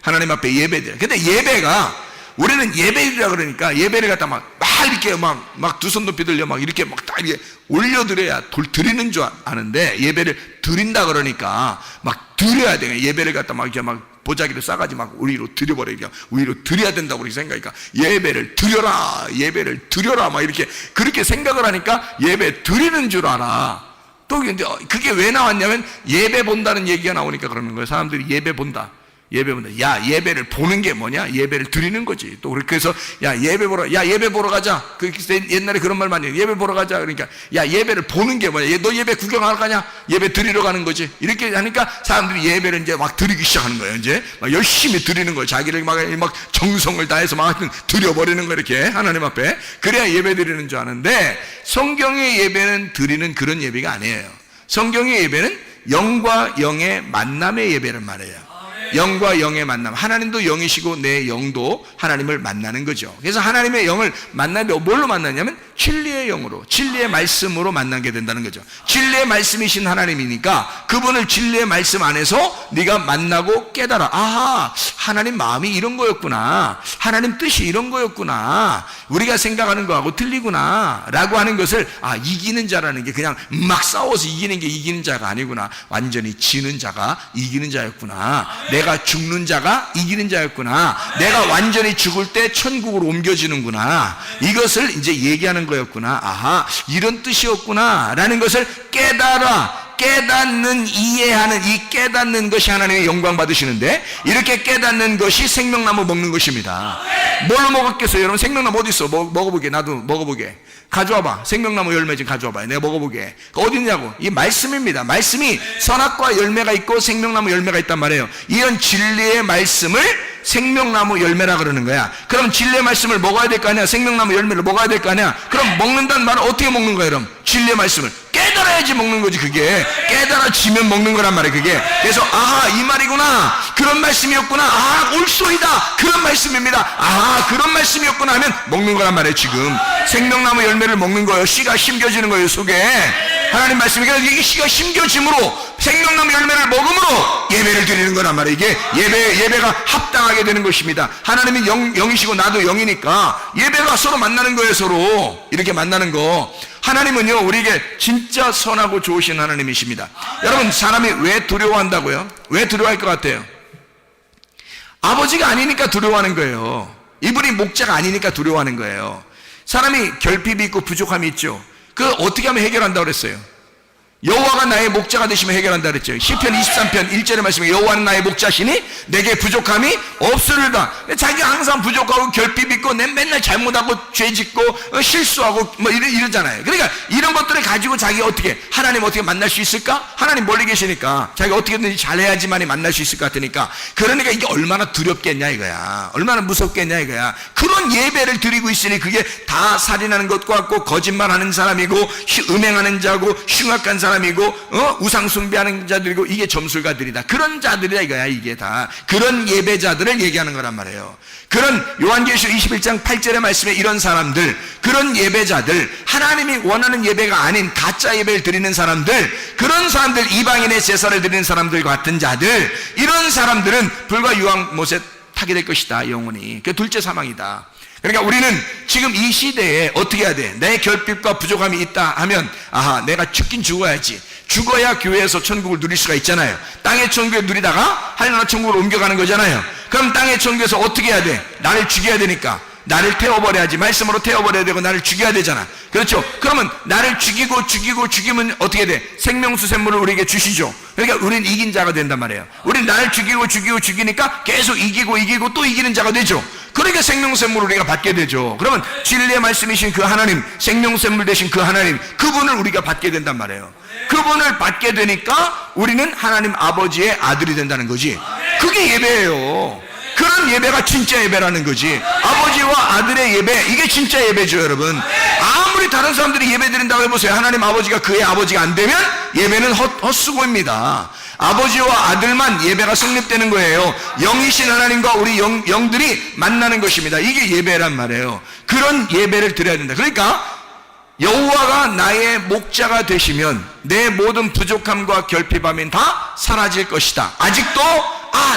하나님 앞에 예배드려. 근데 예배가, 우리는 예배드리라 그러니까 예배를 갖다 막 이렇게 막 두 손 높이 들려 막 이렇게 막 딱 이렇게 올려드려야 드리는 줄 아는데, 예배를 드린다 그러니까 막 드려야 돼. 예배를 갖다 막 이렇게 막 보자기를 싸가지 막 우리로 드려버리니까 우리로 드려야 된다고 그렇게 생각하니까 예배를 드려라, 예배를 드려라 막 이렇게 그렇게 생각을 하니까 예배 드리는 줄 알아. 또 근데 그게 왜 나왔냐면 예배 본다는 얘기가 나오니까 그러는 거예요. 사람들이 예배 본다. 예배 본다. 야, 예배를 보는 게 뭐냐? 예배를 드리는 거지. 또 그래서 야, 예배 보러 가자. 그 옛날에 그런 말 많이 해요. 예배 보러 가자. 그러니까 야, 예배를 보는 게 뭐냐? 너 예배 구경하러 가냐? 예배 드리러 가는 거지. 이렇게 하니까 사람들이 예배를 이제 막 드리기 시작하는 거예요. 이제 막 열심히 드리는 거예요. 자기를 막 정성을 다해서 막 드려버리는 거, 이렇게 하나님 앞에. 그래야 예배 드리는 줄 아는데, 성경의 예배는 드리는 그런 예배가 아니에요. 성경의 예배는 영과 영의 만남의 예배를 말해요. 영과 영의 만남. 하나님도 영이시고 내 영도 하나님을 만나는 거죠. 그래서 하나님의 영을 만나면 뭘로 만나냐면 진리의 영으로, 진리의 말씀으로 만나게 된다는 거죠. 진리의 말씀이신 하나님이니까 그분을 진리의 말씀 안에서 네가 만나고 깨달아. 아하, 하나님 마음이 이런 거였구나, 하나님 뜻이 이런 거였구나, 우리가 생각하는 거하고 틀리구나 라고 하는 것을, 이기는 자라는 게 그냥 막 싸워서 이기는 게 이기는 자가 아니구나, 완전히 지는 자가 이기는 자였구나, 내가 죽는 자가 이기는 자였구나, 내가 완전히 죽을 때 천국으로 옮겨지는구나, 이것을 이제 얘기하는 거였구나. 아하, 이런 뜻이었구나 라는 것을 깨닫는, 이해하는, 이 깨닫는 것이 하나님의 영광 받으시는데, 이렇게 깨닫는 것이 생명나무 먹는 것입니다. 뭘로 먹었겠어요? 여러분, 생명나무 어디 있어? 먹어보게. 나도 먹어보게. 가져와봐. 생명나무 열매 좀 가져와봐. 내가 먹어보게. 어디 있냐고. 이 말씀입니다. 말씀이 선악과 열매가 있고 생명나무 열매가 있단 말이에요. 이런 진리의 말씀을 생명나무 열매라 그러는 거야. 그럼 진리의 말씀을 먹어야 될 거 아니야? 생명나무 열매를 먹어야 될 거 아니야? 그럼 먹는다는 말은 어떻게 먹는 거야? 그럼 진리의 말씀을 깨달아야지 먹는 거지. 그게 깨달아지면 먹는 거란 말이에요. 그게. 그래서 아하, 이 말이구나, 그런 말씀이었구나, 아, 올소이다, 그런 말씀입니다, 아하, 그런 말씀이었구나 하면 먹는 거란 말이에요. 지금 생명나무 열매를 먹는 거예요. 씨가 심겨지는 거예요, 속에. 하나님 말씀이. 그래서 이게 씨가 심겨짐으로 생명나무 열매를 먹음으로 예배를 드리는 거란 말이에요. 이게 예배가 합당하게 되는 것입니다. 하나님이 영이시고 나도 영이니까 예배가 서로 만나는 거예요. 서로 이렇게 만나는 거. 하나님은요, 우리에게 진짜 선하고 좋으신 하나님이십니다. 여러분, 사람이 왜 두려워한다고요? 왜 두려워할 것 같아요? 아버지가 아니니까 두려워하는 거예요. 이분이 목자가 아니니까 두려워하는 거예요. 사람이 결핍이 있고 부족함이 있죠. 그걸 어떻게 하면 해결한다고 그랬어요? 여호와가 나의 목자가 되시면 해결한다 그랬죠. 시편 23편 1절의 말씀에 여호와는 나의 목자시니 내게 부족함이 없으리로다. 자기가 항상 부족하고 결핍 있고 맨날 잘못하고 죄짓고 실수하고 뭐 이러잖아요. 그러니까 이런 것들을 가지고 자기가 어떻게, 하나님 어떻게 만날 수 있을까? 하나님 멀리 계시니까 자기가 어떻게든지 잘해야지만이 만날 수 있을 것 같으니까. 그러니까 이게 얼마나 두렵겠냐 이거야. 얼마나 무섭겠냐 이거야. 그런 예배를 드리고 있으니 그게 다 살인하는 것과 같고, 거짓말하는 사람이고, 음행하는 자고, 흉악한 사람이고, 우상 숭배하는 자들이고, 이게 점술가들이다. 그런 자들이다 이거야. 이게 다 그런 예배자들을 얘기하는 거란 말이에요. 그런 요한계시록 21장 8절의 말씀에 이런 사람들, 그런 예배자들, 하나님이 원하는 예배가 아닌 가짜 예배를 드리는 사람들, 그런 사람들, 이방인의 제사를 드리는 사람들 같은 자들, 이런 사람들은 불과 유황 못에 타게 될 것이다, 영원히. 그 둘째 사망이다. 그러니까 우리는 지금 이 시대에 어떻게 해야 돼? 내 결핍과 부족함이 있다 하면, 아하, 내가 죽긴 죽어야지. 죽어야 교회에서 천국을 누릴 수가 있잖아요. 땅의 천국을 누리다가 하늘나라 천국으로 옮겨가는 거잖아요. 그럼 땅의 천국에서 어떻게 해야 돼? 나를 죽여야 되니까 나를 태워버려야지. 말씀으로 태워버려야 되고 나를 죽여야 되잖아. 그렇죠? 그러면 나를 죽이면 어떻게 돼? 생명수 샘물을 우리에게 주시죠. 그러니까 우리는 이긴 자가 된단 말이에요. 우리는 나를 죽이니까 계속 이기고 또 이기는 자가 되죠. 그러니까 생명샘물을 우리가 받게 되죠. 그러면 진리의 말씀이신 그 하나님, 생명샘물 되신 그 하나님, 그분을 우리가 받게 된단 말이에요. 그분을 받게 되니까 우리는 하나님 아버지의 아들이 된다는 거지. 그게 예배예요. 그런 예배가 진짜 예배라는 거지. 아버지와 아들의 예배, 이게 진짜 예배죠. 여러분, 아무리 다른 사람들이 예배 드린다고 해보세요. 하나님 아버지가 그의 아버지가 안 되면 예배는 헛수고입니다. 아버지와 아들만 예배가 성립되는 거예요. 영이신 하나님과 우리 영들이 만나는 것입니다. 이게 예배란 말이에요. 그런 예배를 드려야 된다. 그러니까 여호와가 나의 목자가 되시면 내 모든 부족함과 결핍함이 다 사라질 것이다. 아직도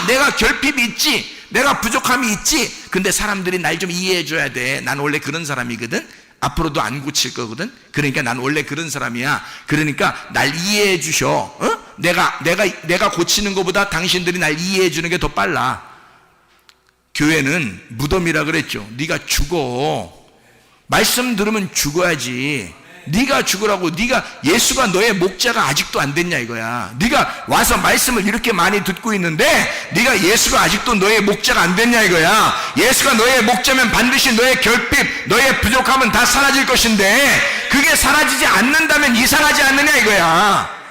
내가 결핍이 있지, 내가 부족함이 있지, 근데 사람들이 날 좀 이해해 줘야 돼. 난 원래 그런 사람이거든. 앞으로도 안 고칠 거거든. 그러니까 난 원래 그런 사람이야. 그러니까 날 이해해 주셔. 내가 고치는 것보다 당신들이 날 이해해 주는 게 더 빨라. 교회는 무덤이라 그랬죠. 네가 죽어. 말씀 들으면 죽어야지. 네가 죽으라고. 네가 예수가 너의 목자가 아직도 안 됐냐 이거야. 네가 와서 말씀을 이렇게 많이 듣고 있는데 네가 예수가 아직도 너의 목자가 안 됐냐 이거야. 예수가 너의 목자면 반드시 너의 결핍, 너의 부족함은 다 사라질 것인데 그게 사라지지 않는다면 이상하지 않느냐 이거야.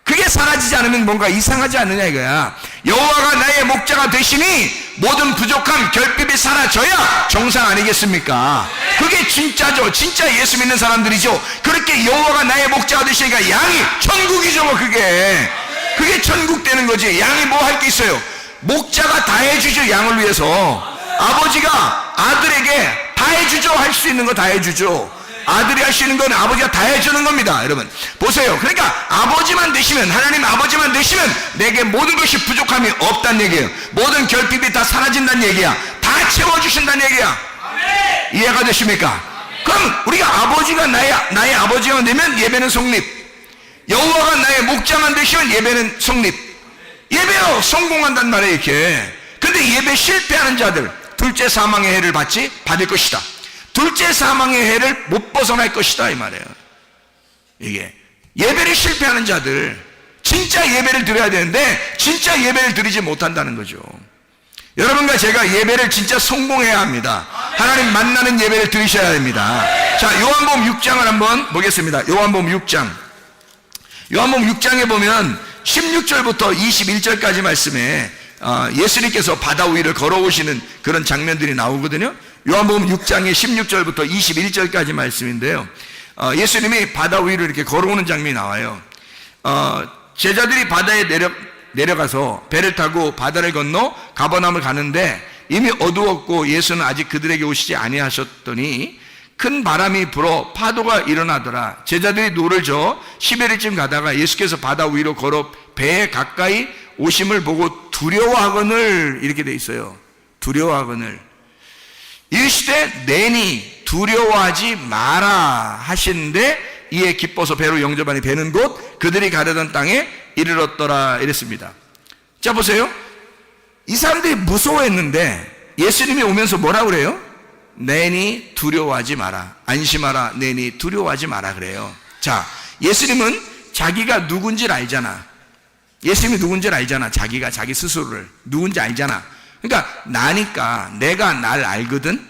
그게 사라지지 않으면 뭔가 이상하지 않느냐 이거야. 여호와가 나의 목자가 되시니 모든 부족함, 결핍이 사라져야 정상 아니겠습니까? 그게 진짜죠. 진짜 예수 믿는 사람들이죠. 그렇게 여호와가 나의 목자가 되시니까 양이 천국이죠. 뭐 그게 천국 되는 거지. 양이 뭐 할 게 있어요? 목자가 다 해주죠. 양을 위해서. 아버지가 아들에게 다 해주죠. 할 수 있는 거 다 해주죠. 아들이 할 수 있는 건 아버지가 다 해주는 겁니다. 여러분 보세요. 그러니까 아버지만 되시면, 하나님 아버지만 되시면 내게 모든 것이 부족함이 없다는 얘기예요. 모든 결핍이 다 사라진다는 얘기야. 다 채워주신다는 얘기야. 이해가 되십니까? 그럼 우리가 아버지가 나의 아버지가 되면 예배는 성립, 여호와가 나의 목자만 되시면 예배는 성립. 예배로 성공한단 말이에요. 이렇게. 근데 예배 실패하는 자들 둘째 사망의 해를 받을 것이다. 둘째 사망의 해를 못 벗어날 것이다 이 말이에요. 이게 예배를 실패하는 자들, 진짜 예배를 드려야 되는데 진짜 예배를 드리지 못한다는 거죠. 여러분과 제가 예배를 진짜 성공해야 합니다. 하나님 만나는 예배를 드리셔야 됩니다. 자, 요한복음 6장을 한번 보겠습니다. 요한복음 6장. 요한복음 6장에 보면 16절부터 21절까지 말씀에 예수님께서 바다 위를 걸어오시는 그런 장면들이 나오거든요. 요한복음 6장의 16절부터 21절까지 말씀인데요. 예수님이 바다 위를 이렇게 걸어오는 장면이 나와요. 제자들이 바다에 내려가서 배를 타고 바다를 건너 가버나움을 가는데 이미 어두웠고 예수는 아직 그들에게 오시지 아니하셨더니 큰 바람이 불어 파도가 일어나더라. 제자들이 노를 저어 시베리쯤 가다가 예수께서 바다 위로 걸어 배에 가까이 오심을 보고 두려워하거늘, 이렇게 돼 있어요. 두려워하거늘. 이르시되 내니 두려워하지 마라 하시는데 이에 기뻐서 배로 영접하니 배는 곧 그들이 가려던 땅에 이르렀더라 이랬습니다. 자 보세요. 이 사람들이 무서워했는데 예수님이 오면서 뭐라 그래요? 내니 두려워하지 마라, 안심하라, 내니 두려워하지 마라 그래요. 자, 예수님은 자기가 누군지를 알잖아. 예수님이 누군지를 알잖아. 자기가 자기 스스로를 누군지 알잖아. 그러니까 나니까, 내가 날 알거든.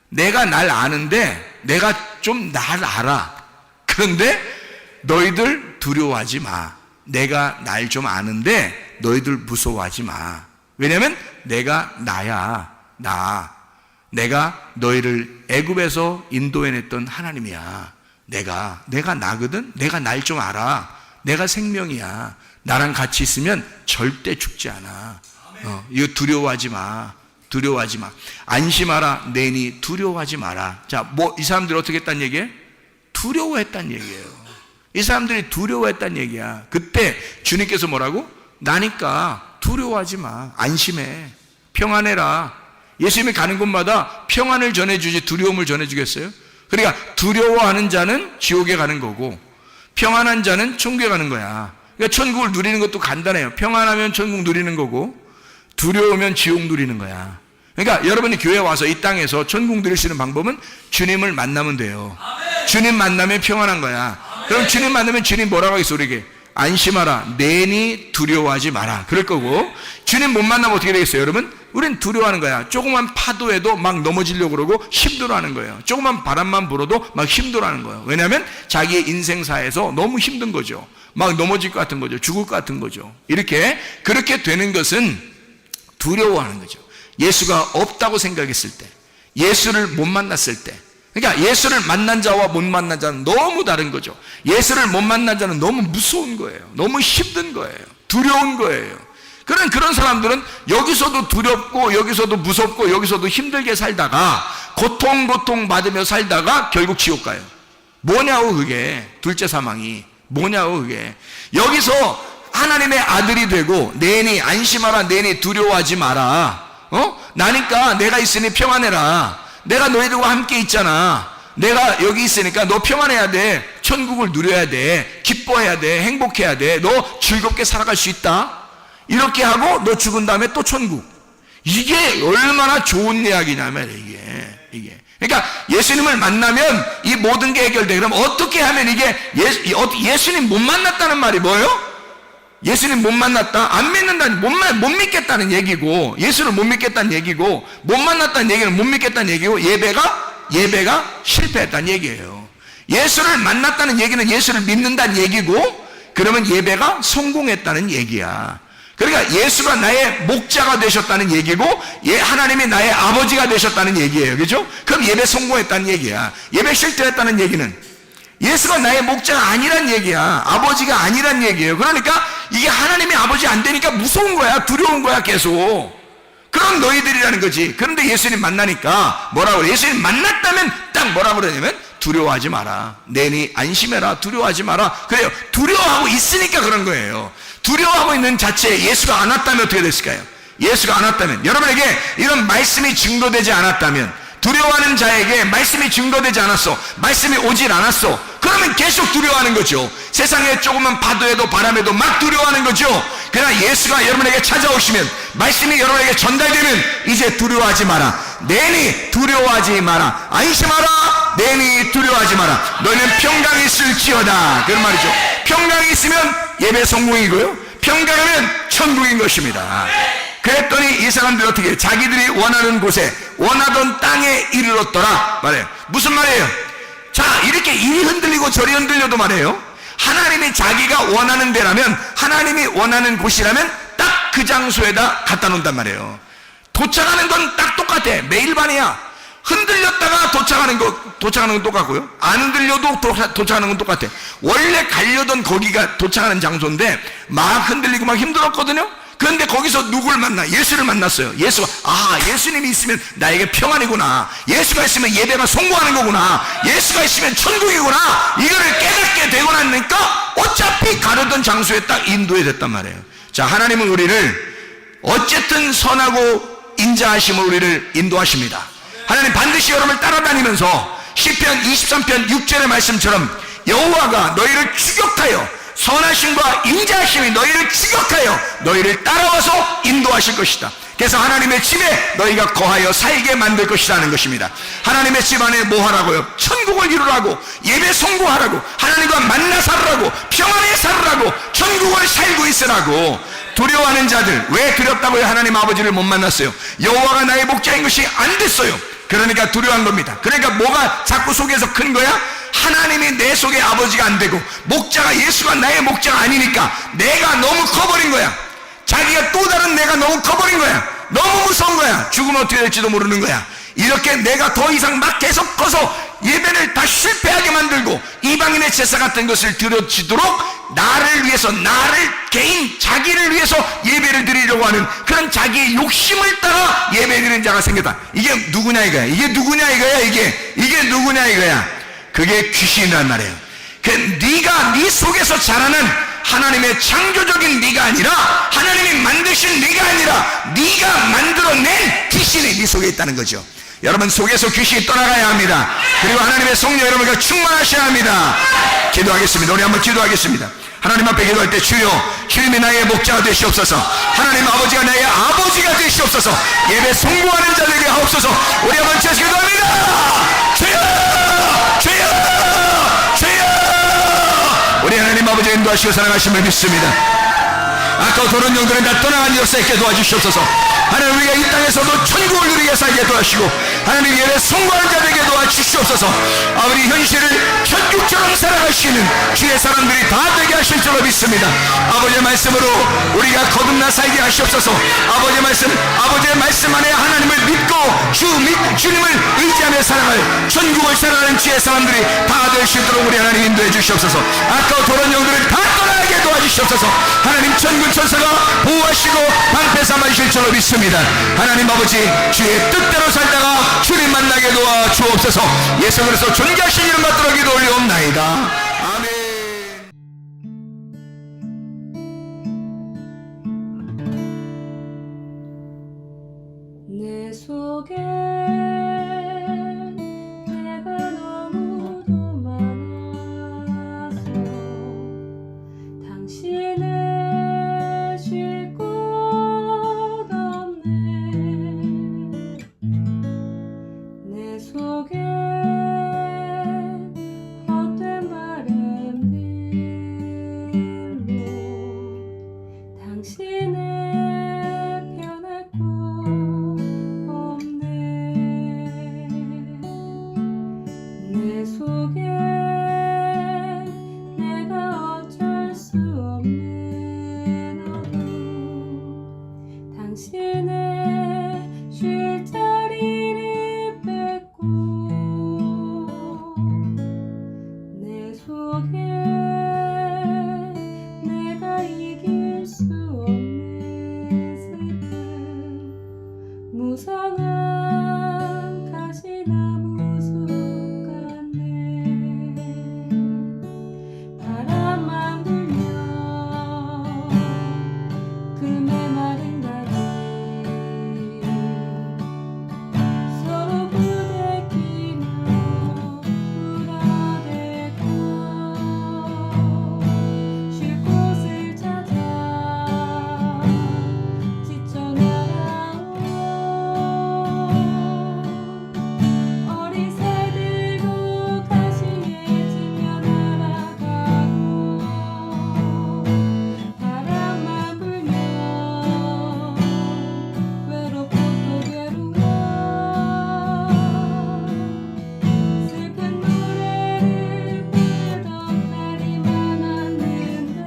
내가 날 아는데 내가 좀 날 알아. 그런데 너희들 두려워하지 마. 내가 날 좀 아는데 너희들 무서워하지 마. 왜냐면 내가 나야. 내가 너희를 애굽에서 인도해냈던 하나님이야. 내가 나거든. 내가 날 좀 알아. 내가 생명이야. 나랑 같이 있으면 절대 죽지 않아. 이거 두려워하지 마. 안심하라, 내니 두려워하지 마라. 자, 이 사람들이 어떻게 했단 얘기예요? 두려워했단 얘기예요. 이 사람들이 두려워했단 얘기야. 그때 주님께서 뭐라고? 나니까 두려워하지 마. 안심해. 평안해라. 예수님이 가는 곳마다 평안을 전해주지 두려움을 전해주겠어요? 그러니까 두려워하는 자는 지옥에 가는 거고 평안한 자는 천국에 가는 거야. 그러니까 천국을 누리는 것도 간단해요. 평안하면 천국 누리는 거고 두려우면 지옥 누리는 거야. 그러니까 여러분이 교회 와서 이 땅에서 천국 누릴 수 있는 방법은 주님을 만나면 돼요. 주님 만나면 평안한 거야. 그럼 주님 만나면 주님 뭐라고 하겠어 우리에게? 안심하라, 내니 두려워하지 마라 그럴 거고, 주님 못 만나면 어떻게 되겠어요 여러분? 우린 두려워하는 거야. 조그만 파도에도 막 넘어지려고 그러고 힘들어하는 거예요. 조그만 바람만 불어도 막 힘들어하는 거예요. 왜냐하면 자기의 인생사에서 너무 힘든 거죠. 막 넘어질 것 같은 거죠. 죽을 것 같은 거죠. 그렇게 되는 것은 두려워하는 거죠. 예수가 없다고 생각했을 때, 예수를 못 만났을 때, 그러니까 예수를 만난 자와 못 만난 자는 너무 다른 거죠. 예수를 못 만난 자는 너무 무서운 거예요. 너무 힘든 거예요. 두려운 거예요. 그런 사람들은 여기서도 두렵고 여기서도 무섭고 여기서도 힘들게 살다가 고통 받으며 살다가 결국 지옥 가요. 뭐냐고 그게. 둘째 사망이 뭐냐고 그게. 여기서 하나님의 아들이 되고 내니 안심하라, 내니 두려워하지 마라. 나니까 내가 있으니 평안해라. 내가 너희들과 함께 있잖아. 내가 여기 있으니까 너 평안해야 돼. 천국을 누려야 돼. 기뻐해야 돼. 행복해야 돼. 너 즐겁게 살아갈 수 있다. 이렇게 하고 너 죽은 다음에 또 천국. 이게 얼마나 좋은 이야기냐면 이게. 그러니까 예수님을 만나면 이 모든 게 해결돼. 그럼 어떻게 하면 이게 예수님 못 만났다는 말이 뭐예요? 예수님 못 만났다? 안 믿는다는, 못 믿겠다는 얘기고, 예수를 못 믿겠다는 얘기고, 못 만났다는 얘기는 못 믿겠다는 얘기고, 예배가 실패했다는 얘기예요. 예수를 만났다는 얘기는 예수를 믿는다는 얘기고, 그러면 예배가 성공했다는 얘기야. 그러니까 예수가 나의 목자가 되셨다는 얘기고, 하나님이 나의 아버지가 되셨다는 얘기예요. 그죠? 그럼 예배 성공했다는 얘기야. 예배 실패했다는 얘기는 예수가 나의 목자가 아니란 얘기야. 아버지가 아니란 얘기예요. 그러니까 이게 하나님의 아버지 안 되니까 무서운 거야. 두려운 거야 계속. 그럼 너희들이라는 거지. 그런데 예수님 만나니까 뭐라고 그래? 예수님 만났다면 딱 뭐라고 그러냐면 두려워하지 마라. 내니 안심해라. 두려워하지 마라. 그래요. 두려워하고 있으니까 그런 거예요. 두려워하고 있는 자체에 예수가 안 왔다면 어떻게 됐을까요? 예수가 안 왔다면, 여러분에게 이런 말씀이 증거되지 않았다면, 두려워하는 자에게 말씀이 증거되지 않았어, 말씀이 오질 않았어, 그러면 계속 두려워하는 거죠. 세상에 조금만 파도에도 바람에도 막 두려워하는 거죠. 그러나 예수가 여러분에게 찾아오시면, 말씀이 여러분에게 전달되면 이제 두려워하지 마라. 내니 두려워하지 마라. 안심하라. 내니 두려워하지 마라. 너희는 평강이 있을지어다. 그런 말이죠. 평강이 있으면 예배 성공이고요, 평강하면 천국인 것입니다. 그랬더니 이 사람들이 어떻게 해요? 자기들이 원하는 곳에, 원하던 땅에 이르렀더라 말해요. 무슨 말이에요? 자, 이렇게 이리 흔들리고 저리 흔들려도 말이에요, 하나님이 자기가 원하는 데라면, 하나님이 원하는 곳이라면 딱 그 장소에다 갖다 놓는단 말이에요. 도착하는 건 딱 똑같아. 매일 반이야. 흔들렸다가 도착하는 건 똑같고요, 안 흔들려도 도착하는 건 똑같아. 원래 가려던 거기가 도착하는 장소인데 막 흔들리고 막 힘들었거든요. 그런데 거기서 누굴 만나? 예수를 만났어요. 예수가, 예수님이 있으면 나에게 평안이구나. 예수가 있으면 예배가 성공하는 거구나. 예수가 있으면 천국이구나. 이거를 깨닫게 되고 나니까 어차피 가려던 장소에 딱 인도해 됐단 말이에요. 자, 하나님은 우리를 어쨌든 선하고 인자하심으로 우리를 인도하십니다. 하나님 반드시 여러분을 따라다니면서 시편 23편 6절의 말씀처럼 여호와가 너희를 추격하여, 선하심과 인자하심이 너희를 추격하여 너희를 따라와서 인도하실 것이다. 그래서 하나님의 집에 너희가 거하여 살게 만들 것이라는 것입니다. 하나님의 집 안에 뭐 하라고요? 천국을 이루라고, 예배 성공하라고, 하나님과 만나 살으라고, 평안에 살으라고, 천국을 살고 있으라고. 두려워하는 자들, 왜 두렵다고요? 하나님 아버지를 못 만났어요. 여호와가 나의 목자인 것이 안 됐어요. 그러니까 두려워한 겁니다. 그러니까 뭐가 자꾸 속에서 큰 거야? 하나님이 내 속에 아버지가 안 되고, 목자가 예수가 나의 목자가 아니니까 내가 너무 커버린 거야. 자기가 또 다른 내가 너무 커버린 거야. 너무 무서운 거야. 죽으면 어떻게 될지도 모르는 거야. 이렇게 내가 더 이상 막 계속 커서 예배를 다 실패하게 만들고 이방인의 제사 같은 것을 드려지도록 나를 위해서, 나를 개인 자기를 위해서 예배를 드리려고 하는 그런 자기의 욕심을 따라 예배 드리는 자가 생겼다. 이게 누구냐 이거야. 이게 누구냐 이거야. 이게 누구냐 이거야. 그게 귀신이란 말이에요. 네가 네 속에서 자라는 하나님의 창조적인 네가 아니라, 하나님이 만드신 네가 아니라 네가 만들어낸 귀신이 네 속에 있다는 거죠. 여러분 속에서 귀신이 떠나가야 합니다. 그리고 하나님의 성령 여러분과 충만하셔야 합니다. 기도하겠습니다. 우리 한번 기도하겠습니다. 하나님 앞에 기도할 때, 주님이 나의 목자가 되시옵소서. 하나님 아버지가 나의 아버지가 되시옵소서. 예배 성공하는 자들에게 하옵소서. 우리 한번 같이 기도합니다. 주여! 우리 하나님 아버지 인도하시고 사랑하심을 믿습니다. 아까 도는 영들은 다 떠나간 역사에 도와주시옵소서. 하나님, 우리가 이 땅에서도 천국을 누리게 살게 도와주시고, 하나님 예배 성공하는 자들에게 도와주시옵소서. 우리 현실을 천국처럼 살아갈 수 있는 주의 사람들이 다 되게 하실 줄로 줄로 믿습니다. 아버지의 말씀으로 우리가 거듭나 살게 하시옵소서. 아버지의 말씀 안에 하나님을 믿고 주님을 의지하며 살아갈 천국을 살아가는 지혜 사람들이 다 될 수 있도록 우리 하나님 인도해 주시옵소서. 아까워 도란 영들을 다 떠나게 도와주시옵소서. 하나님 천군 천사가 보호하시고 방패 삼아주실 줄로 믿습니다. 하나님 아버지, 주의 뜻대로 살다가 주님 만나게 도와 주옵소서. 예수 그리스도 존귀하신 이름 받들어 기도 올리옵나이다. 아멘. 내 속에 내가 너무도 많아서 당신을 쉴 곳 없네. 내 속에 헛된 바램들로 당신을 편할 곳 내 속에 내가 어쩔 수 없는 어둠, 당신의 쉴 자리를 뺏고 내 속에 내가 이길 수 없는 슬픔, 무성한 가시나무 바람만 불면 그 메마른 다리 서로 부대끼며 울어대고 쉴 곳을 찾아 지쳐 날아온 어리새들도 가시에 지며 날아가고 바람만 불면 외롭고 또 괴로워 슬픈 노래를 부르던 날이 많았는데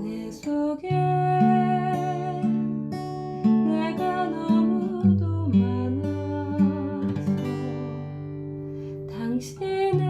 내 속에 내가 너무도 많아서 당신을